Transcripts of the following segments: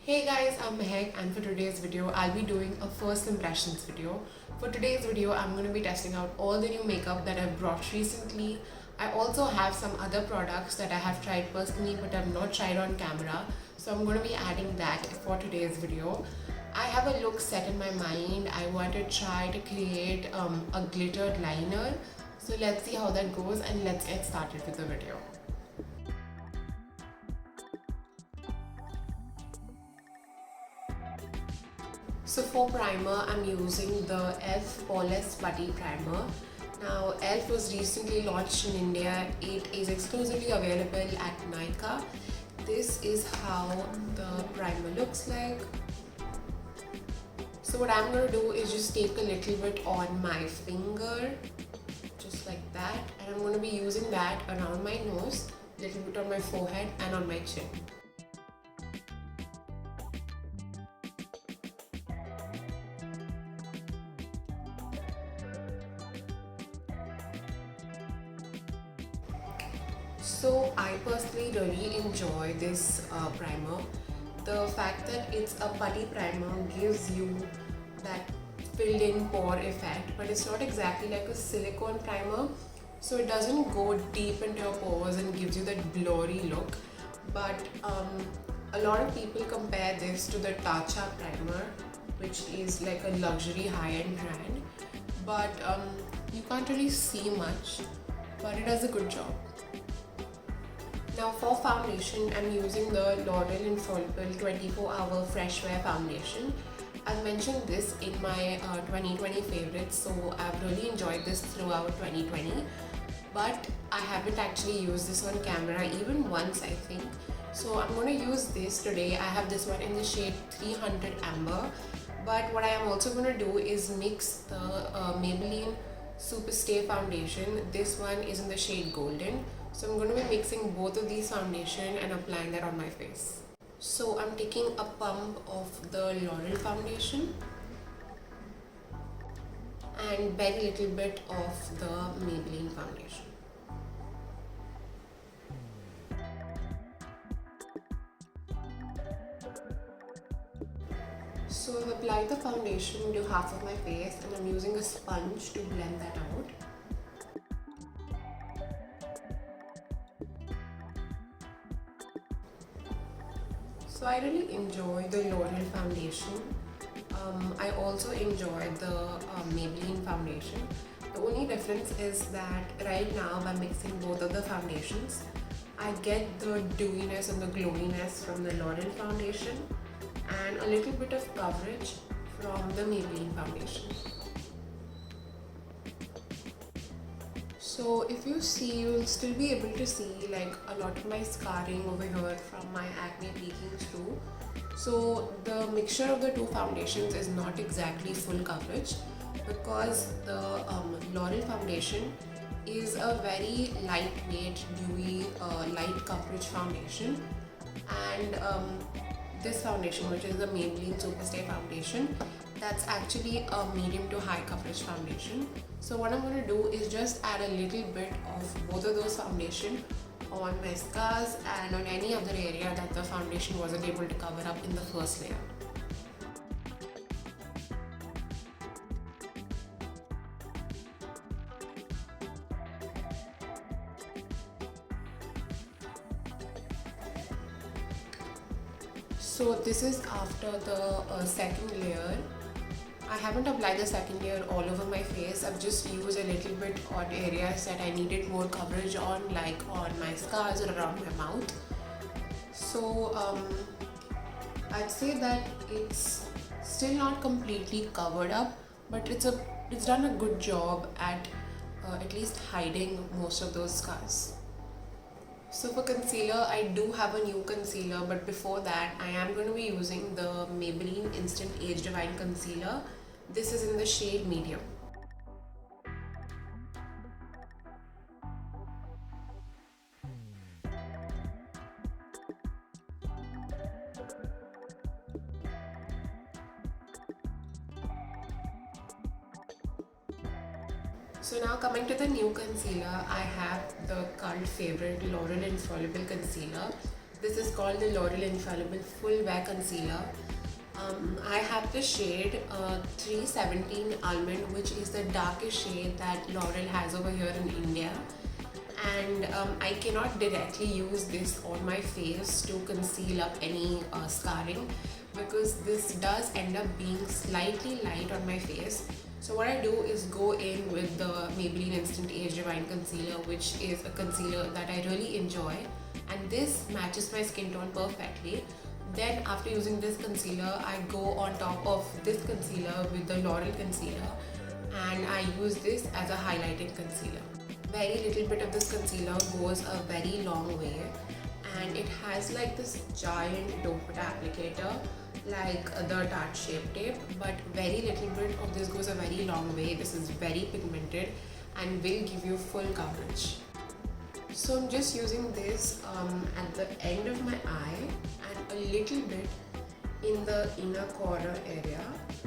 Hey guys, I'm Mehak and for today's video I'll be doing a first impressions video. For today's video I'm going to be testing out all the new makeup that I've brought recently. I also have some other products that I have tried personally but I've not tried on camera. So I'm going to be adding that for today's video. I have a look set in my mind. I want to try to create a glittered liner. So let's see how that goes and let's get started with the video. So for primer, I'm using the e.l.f. Poreless Putty Primer. Now, e.l.f. was recently launched in India. It is exclusively available at Nykaa. This is how the primer looks like. So what I'm going to do is just take a little bit on my finger, just like that. And I'm going to be using that around my nose, a little bit on my forehead and on my chin. So I personally really enjoy this primer. The fact that it's a putty primer gives you that filled in pore effect, but it's not exactly like a silicone primer. So it doesn't go deep into your pores and gives you that blurry look. But a lot of people compare this to the Tatcha primer, which is like a luxury high-end brand. But you can't really see much, but it does a good job. Now for foundation, I'm using the L'Oreal Infallible 24-hour Fresh Wear Foundation. I've mentioned this in my 2020 favorites, so I've really enjoyed this throughout 2020. But I haven't actually used this on camera even once, I think. So I'm going to use this today. I have this one in the shade 300 Amber. But what I am also going to do is mix the Maybelline Superstay Foundation. This one is in the shade Golden. So I'm going to be mixing both of these foundation and applying that on my face. So I'm taking a pump of the L'Oreal foundation and very little bit of the Maybelline foundation. So I've applied the foundation to half of my face and I'm using a sponge to blend that out. So I really enjoy the L'Oreal foundation. I also enjoy the Maybelline foundation. The only difference is that right now by mixing both of the foundations, I get the dewiness and the glowiness from the L'Oreal foundation and a little bit of coverage from the Maybelline foundation. So if you see, you'll still be able to see like a lot of my scarring over here from my acne peeking through. So the mixture of the two foundations is not exactly full coverage because the L'Oreal foundation is a very lightweight, dewy, light coverage foundation, and this foundation, which is the Maybelline Superstay foundation, that's actually a medium to high coverage foundation. So what I'm going to do is just add a little bit of both of those foundation on my scars and on any other area that the foundation wasn't able to cover up in the first layer. So this is after the second layer. I haven't applied the second layer all over my face. I've just used a little bit on areas that I needed more coverage on, like on my scars or around my mouth. So I'd say that it's still not completely covered up, but it's done a good job at least hiding most of those scars. So for concealer, I do have a new concealer, but before that I am going to be using the Maybelline Instant Age Divine Concealer. This is in the shade Medium. So now coming to the new concealer, I have the cult favorite L'Oreal Infallible Concealer. This is called the L'Oreal Infallible Full Wear Concealer. I have the shade 317 Almond, which is the darkest shade that L'Oreal has over here in India. And I cannot directly use this on my face to conceal up any scarring, because this does end up being slightly light on my face. So what I do is go in with the Maybelline Instant Age Rewind Concealer, which is a concealer that I really enjoy, and this matches my skin tone perfectly. Then after using this concealer, I go on top of this concealer with the L'Oreal concealer, and I use this as a highlighting concealer. Very little bit of this concealer goes a very long way, and it has like this giant doe foot applicator like the Tarte Shape Tape, but very little bit of this goes a very long way. This is very pigmented and will give you full coverage. So I'm just using this at the end of my eye and a little bit in the inner corner area.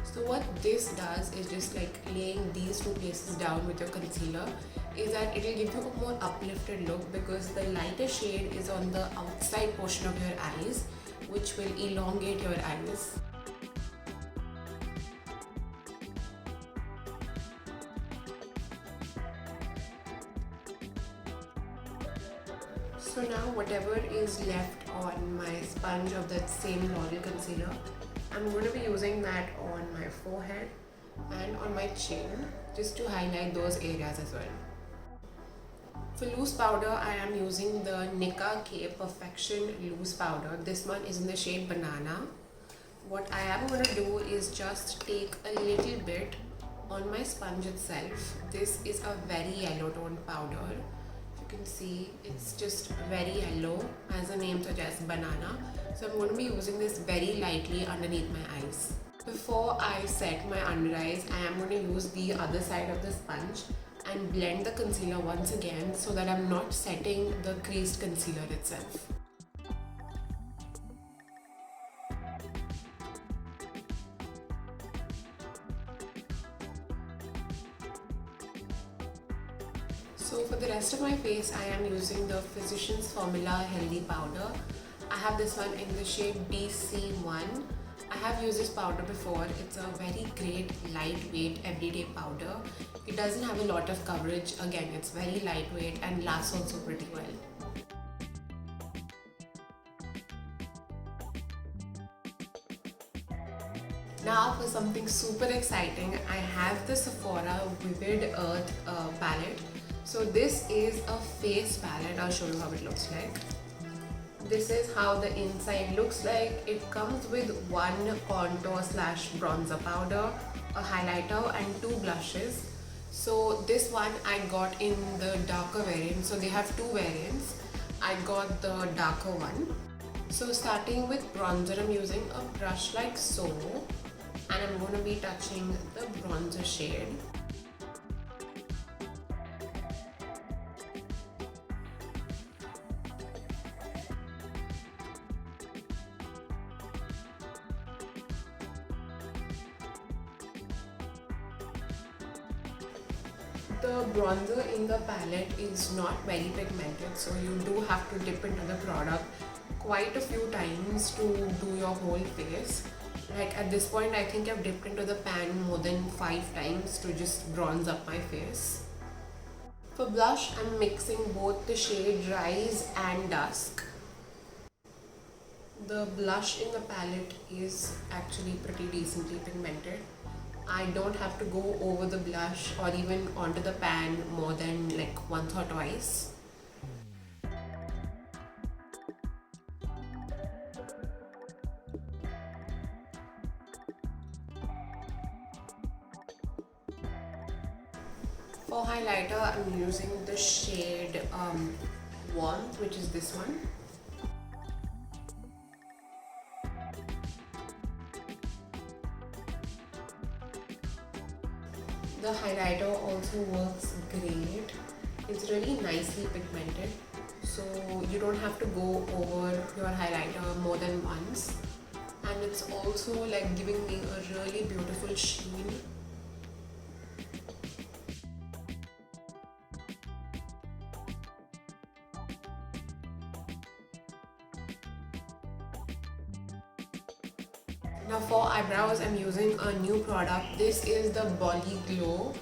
So what this does is just like laying these two places down with your concealer, is that it will give you a more uplifted look, because the lighter shade is on the outside portion of your eyes, which will elongate your eyes. So now whatever is left on my sponge of that same L'Oreal concealer, I'm going to be using that on my forehead and on my chin, just to highlight those areas as well. For loose powder, I am using the Nicka K Perfection Loose Powder. This one is in the shade Banana. What I am going to do is just take a little bit on my sponge itself. This is a very yellow toned powder. If you can see, it's just very yellow, as the name suggests, banana. So I'm going to be using this very lightly underneath my eyes. Before I set my under eyes, I am going to use the other side of the sponge and blend the concealer once again, so that I'm not setting the creased concealer itself. So for the rest of my face, I am using the Physicians Formula Healthy Powder. I have this one in the shade BC1. I have used this powder before. It's a very great lightweight everyday powder. It doesn't have a lot of coverage. Again, it's very lightweight and lasts also pretty well. Now for something super exciting, I have the Sephora Vivid Earth palette. So this is a face palette. I'll show you how it looks like. This is how the inside looks like. It comes with one contour slash bronzer powder, a highlighter and two blushes. So this one I got in the darker variant. So they have two variants. I got the darker one. So starting with bronzer, I'm using a brush like so, and I'm going to be touching the bronzer shade. The bronzer in the palette is not very pigmented, so you do have to dip into the product quite a few times to do your whole face. Like at this point, I think I've dipped into the pan more than 5 times to just bronze up my face. For blush, I'm mixing both the shade Rise and Dusk. The blush in the palette is actually pretty decently pigmented. I don't have to go over the blush or even onto the pan more than like once or twice. For highlighter, I'm using the shade Warmth, which is this one. The highlighter also works great. It's really nicely pigmented, so you don't have to go over your highlighter more than once. And it's also like giving me a really beautiful sheen. Now for eyebrows, I'm using a new product. This is the Bolly Glow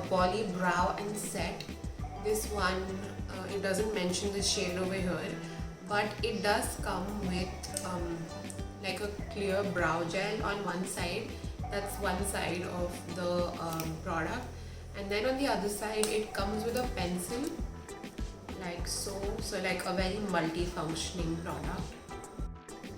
Bolly Brow and Set. This one, it doesn't mention the shade over here, but it does come with like a clear brow gel on one side. That's one side of the product, and then on the other side it comes with a pencil like so, like a very multi-functioning product.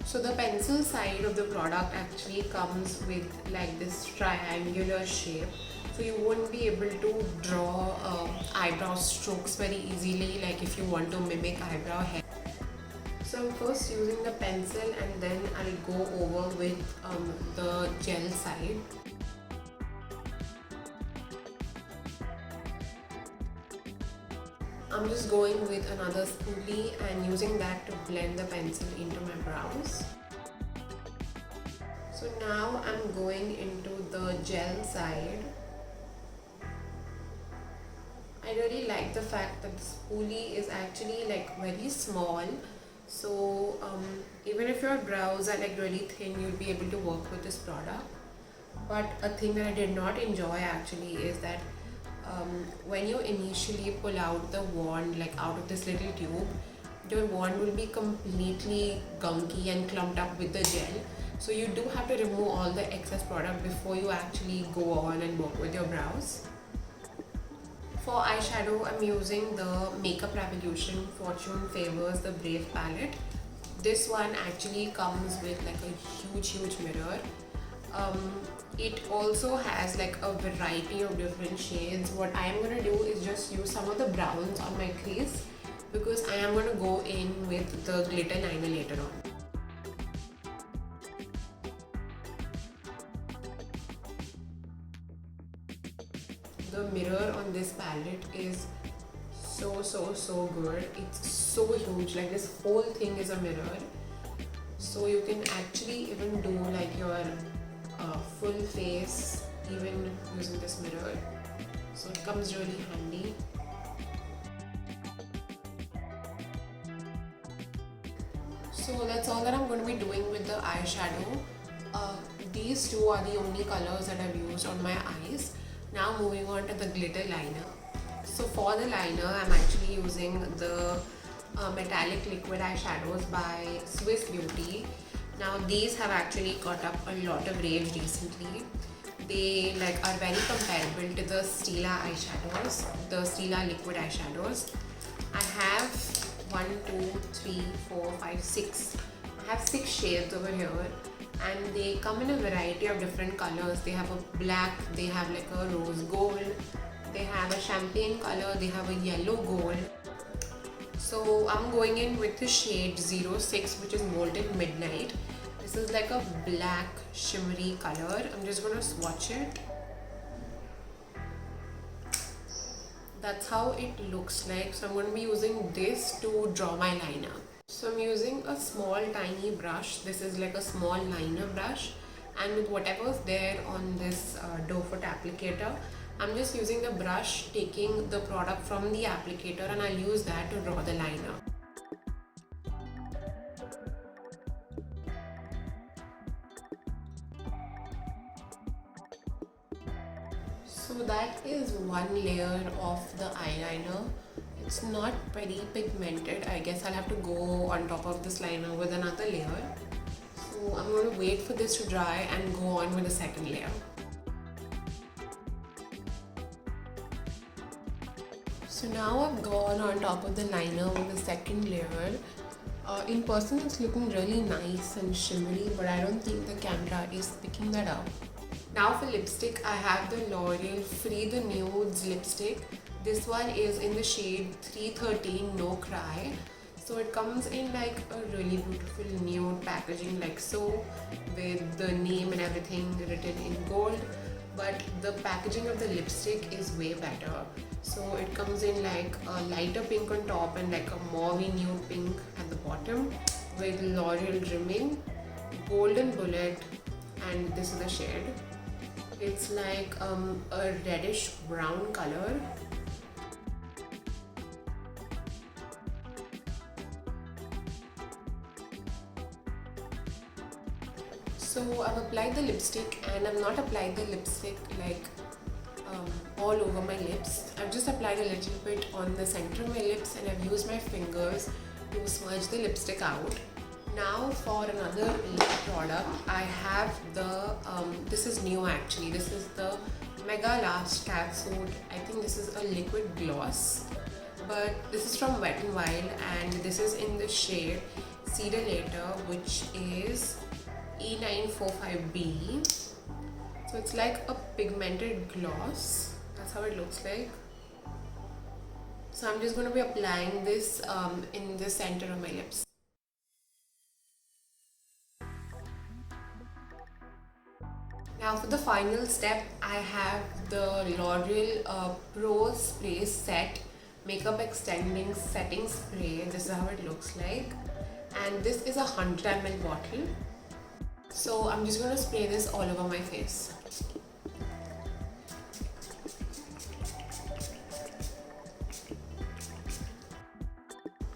So the pencil side of the product actually comes with like this triangular shape, so you won't be able to draw eyebrow strokes very easily, like if you want to mimic eyebrow hair. So I'm first using the pencil and then I'll go over with the gel side. I'm just going with another spoolie and using that to blend the pencil into my brows. So now I'm going into the gel side. I really like the fact that the spoolie is actually like very small. So even if your brows are like really thin, you'll be able to work with this product. But a thing that I did not enjoy actually is that when you initially pull out the wand, like out of this little tube, your wand will be completely gunky and clumped up with the gel. So you do have to remove all the excess product before you actually go on and work with your brows. For eyeshadow, I'm using the Makeup Revolution Fortune Favors the Brave palette. This one actually comes with like a huge mirror. It also has like a variety of different shades. What I am going to do is just use some of the browns on my crease because I am going to go in with the glitter liner later on. The mirror on this palette is so good. It's so huge, like this whole thing is a mirror. So you can actually even do like your full face even using this mirror. So it comes really handy. So that's all that I'm going to be doing with the eyeshadow. These two are the only colors that I've used on my eyes. Now moving on to the glitter liner. So for the liner, I'm actually using the metallic liquid eyeshadows by Swiss Beauty. Now these have actually got up a lot of rage recently. They like are very comparable to the Stila eyeshadows, the Stila liquid eyeshadows. I have 1, 2, 3, 4, 5, 6. I have 6 shades over here, and they come in a variety of different colors. They have a black, they have like a rose gold, they have a champagne color, they have a yellow gold. So I'm going in with the shade 06, which is Molten Midnight. This is like a black shimmery color. I'm just going to swatch it. That's how it looks like. So I'm going to be using this to draw my liner. So I'm using a small tiny brush. This is like a small liner brush, and with whatever's there on this doe foot applicator, I'm just using the brush, taking the product from the applicator, and I'll use that to draw the liner. So that is one layer of the eyeliner. It's not very pigmented. I guess I'll have to go on top of this liner with another layer. So I'm going to wait for this to dry and go on with the second layer. So now I've gone on top of the liner with the second layer. In person it's looking really nice and shimmery, but I don't think the camera is picking that up. Now for lipstick, I have the L'Oreal Free the Nudes lipstick. This one is in the shade 313 No Cry. So it comes in like a really beautiful nude packaging like so, with the name and everything written in gold. But the packaging of the lipstick is way better. So it comes in like a lighter pink on top and like a mauve nude pink at the bottom with L'Oreal rimming, golden bullet, and this is the shade. It's like a reddish brown color. So I've applied the lipstick, and I've not applied the lipstick like all over my lips. I've just applied a little bit on the center of my lips, and I've used my fingers to smudge the lipstick out. Now for another lip product, I have the, this is new actually, this is the Mega Last Catsuit. I think this is a liquid gloss, but this is from Wet n Wild, and this is in the shade Cedar Later, which is E945B. So it's like a pigmented gloss. That's how it looks like. So I'm just going to be applying this in the center of my lips. Now for the final step, I have the L'Oreal Pro Spray Set Makeup Extending Setting Spray. This is how it looks like. And this is a 100 ml bottle. So I'm just going to spray this all over my face.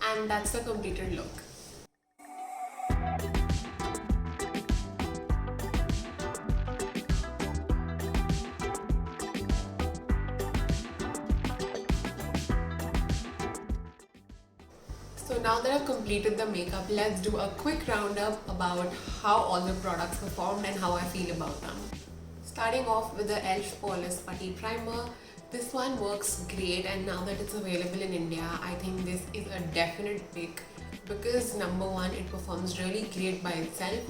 And that's the completed look. So now that I've completed the makeup, let's do a quick roundup about how all the products performed and how I feel about them. Starting off with the e.l.f. Poreless Putty Primer. This one works great, and now that it's available in India, I think this is a definite pick because number one, it performs really great by itself,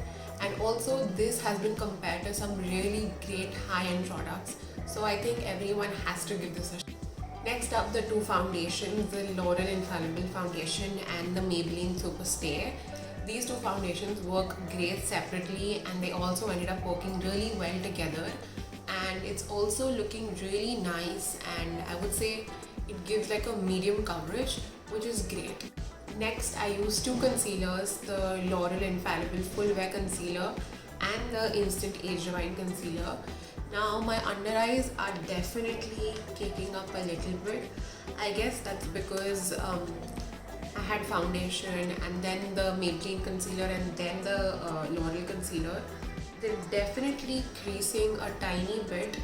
and also this has been compared to some really great high-end products. So I think everyone has to give this a shot. Next up, the two foundations, the L'Oreal Infallible Foundation and the Maybelline Super Stay. These two foundations work great separately, and they also ended up working really well together. And it's also looking really nice, and I would say it gives like a medium coverage, which is great. Next, I used two concealers, the L'Oreal Infallible Full Wear Concealer and the Instant Age Rewind Concealer. Now my under eyes are definitely kicking up a little bit. I guess that's because I had foundation and then the Maybelline concealer and then the L'Oreal concealer. They're definitely creasing a tiny bit.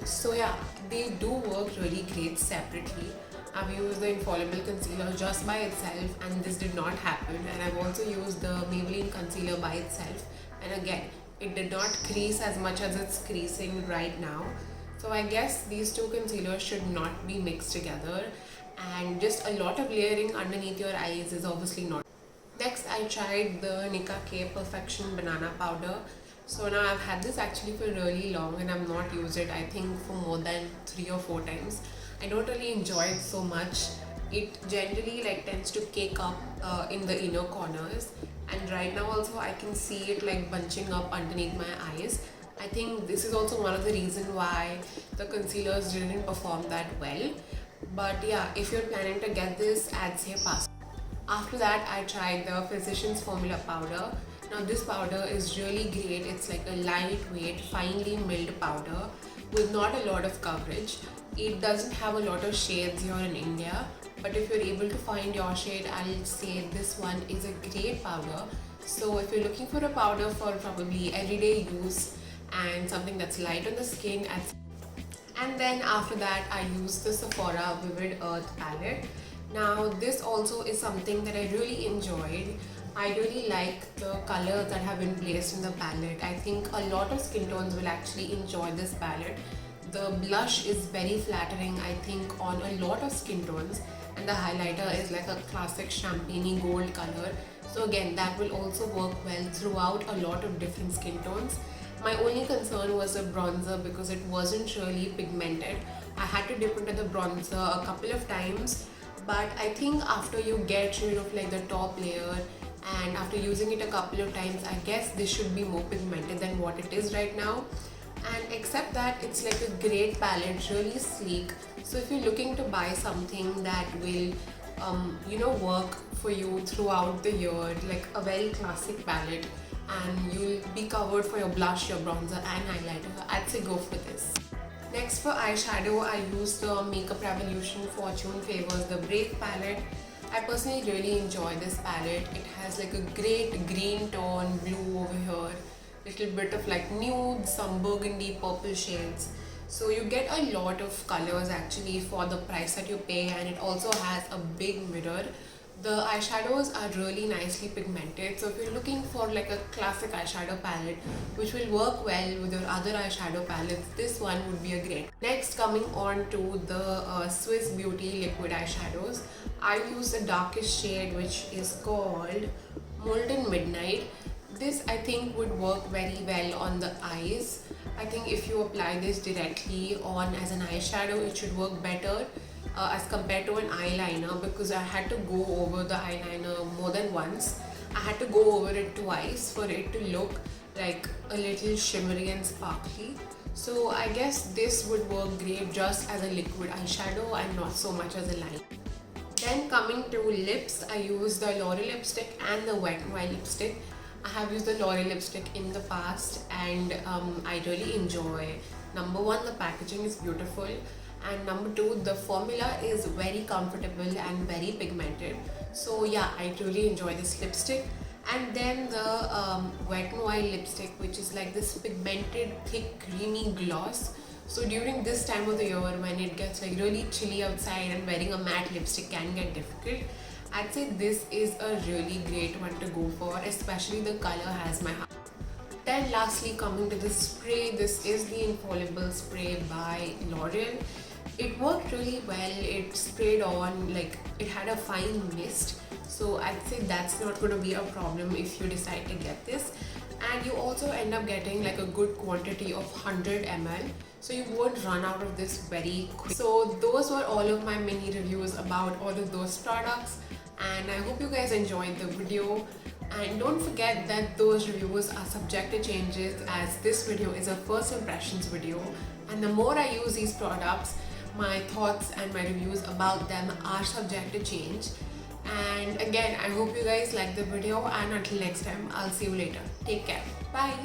So yeah, they do work really great separately. I've used the Infallible concealer just by itself, and this did not happen. And I've also used the Maybelline concealer by itself, and again, it did not crease as much as it's creasing right now. So I guess these two concealers should not be mixed together, and just a lot of layering underneath your eyes is obviously not. Next, I tried the Nicka K Perfection Banana Powder. So now I've had this actually for really long, and I've not used it I think for more than 3 or 4 times. I don't really enjoy it so much. It generally like tends to cake up in the inner corners, and right now also I can see it like bunching up underneath my eyes. I think this is also one of the reasons why the concealers didn't perform that well. But yeah, if you're planning to get this, I'd say pass. After that, I tried the Physicians Formula Powder. Now this powder is really great. It's like a lightweight, finely milled powder with not a lot of coverage. It doesn't have a lot of shades here in India, but if you're able to find your shade, I'll say this one is a great powder. So if you're looking for a powder for probably everyday use and something that's light on the skin, and then after that I used the Sephora Vivid Earth palette. Now this also is something that I really enjoyed. I really like the colors that have been placed in the palette. I think a lot of skin tones will actually enjoy this palette. The blush is very flattering, I think, on a lot of skin tones, and the highlighter is like a classic champagne gold color. So again, that will also work well throughout a lot of different skin tones. My only concern was the bronzer because it wasn't really pigmented. I had to dip into the bronzer a couple of times, but I think after you get rid of like the top layer and after using it a couple of times, I guess this should be more pigmented than what it is right now. And except that, it's like a great palette, really sleek. So if you're looking to buy something that will work for you throughout the year, like a very classic palette, and you'll be covered for your blush, your bronzer and highlighter, I'd say go for this. Next, for eyeshadow, I used the Makeup Revolution Fortune Favors the Brave palette. I personally really enjoy this palette. It has like a great green tone, blue over here, little bit of like nude, some burgundy, purple shades. So you get a lot of colors actually for the price that you pay, and it also has a big mirror. The eyeshadows are really nicely pigmented, so if you're looking for like a classic eyeshadow palette which will work well with your other eyeshadow palettes, this one would be a great. Next, coming on to the Swiss Beauty liquid eyeshadows, I use the darkest shade which is called Molten Midnight. This I think would work very well on the eyes. I think if you apply this directly on as an eyeshadow, it should work better as compared to an eyeliner, because I had to go over the eyeliner more than once. I had to go over it twice for it to look like a little shimmery and sparkly. So I guess this would work great just as a liquid eyeshadow and not so much as a liner. Then coming to lips, I use the L'Oreal lipstick and the Wet n Wild lipstick. I have used the L'Oreal lipstick in the past, and I really enjoy. Number one, the packaging is beautiful, and number two, the formula is very comfortable and very pigmented. So yeah, I truly enjoy this lipstick. And then the Wet n Wild lipstick, which is like this pigmented, thick, creamy gloss. So during this time of the year when it gets like really chilly outside and wearing a matte lipstick can get difficult, I'd say this is a really great one to go for, especially the color has my heart. Then lastly, coming to the spray, this is the Infallible spray by L'Oreal. It worked really well. It sprayed on, like, it had a fine mist, so I'd say that's not going to be a problem if you decide to get this. And you also end up getting like a good quantity of 100 ml, so you won't run out of this very quick. So those were all of my mini reviews about all of those products, and I hope you guys enjoyed the video. And don't forget that those reviews are subject to changes, as this video is a first impressions video, and the more I use these products, my thoughts and my reviews about them are subject to change. And again, I hope you guys like the video, and until next time, I'll see you later. Take care. Bye.